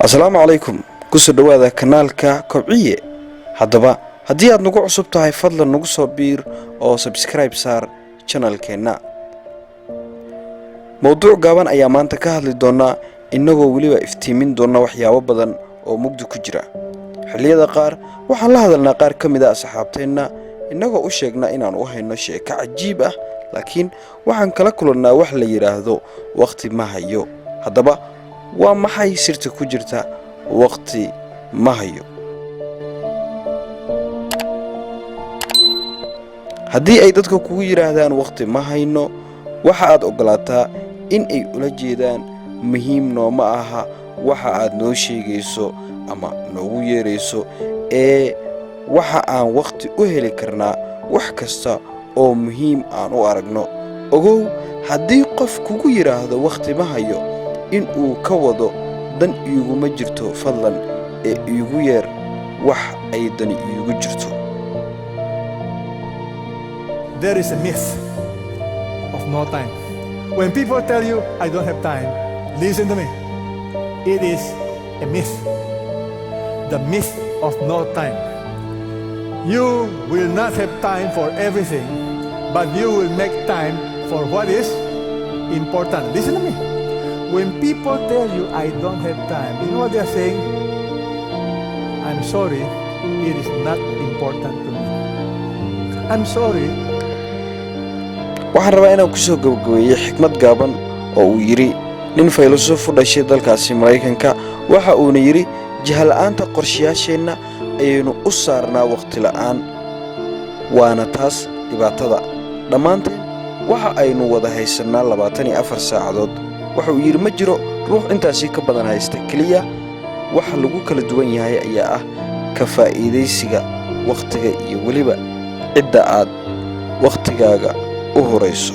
السلام عليكم كسر دواذا كنالك كوبعية هدبا هدي aad nagu cusub tahay fadlan nagu soo biir oo subscribe saar channelkeena mowduuc gaaban ayaa maanta ka hadli doona inagoo waliba iftiimin doona waxyaabo badan oo mugdi ku jira xilliyada qaar waxaan la hadalnaa qaar kamid ah asxaabteena inagoo u sheegna inaan u hayno sheeko cajiib ah laakiin waxaan kala kulannaa wax la yiraahdo waqti ma hayo hadaba waa maxay sirta ku jirta waqti ma hayo haddii ay dadka kugu yiraahdaan waqti ma hayno waxa aad ogolaataa in ay ula jeedaan muhiim nooma aha waxa aad noo sheegayso ama noogu yeerayso waxa aan waqti u heli karnaa wax kasta oo muhiim aan u aragno ogow haddii qof kugu yiraahdo waqti ma hayo in uu ka wado dan iiguma jirto fadlan ee iigu yeer wax ay dan iigu jirto. There is a myth of no time. When people tell you I don't have time, listen to me. It is a myth. The myth of no time. You will not have time for everything, but you will make time for what is important. Listen to me. When people tell you I don't have time, you know what they're saying? I'm sorry, it is not important to me. I'm sorry. waxaan rabaa inaan ku soo gabagabeeyo xikmad gaaban oo uu yiri nin filosof u dhashay dalkaasi Mareykanka waxa uu yiri jahala'aanta qorshayaasheena ayaynu u saarnaa waqti la'aan waana taas dhibaatada dhamaanteen waxa aynu wada haysanaa 24 saacadood waxa uu yiri ma jiro ruux intaasi ka badan haysta kaliya waxa lagu kala duwan yahay ayaa ah ka faa'iideysiga waqtiga iyo waliba cidda aad waqtigaaga u horeyso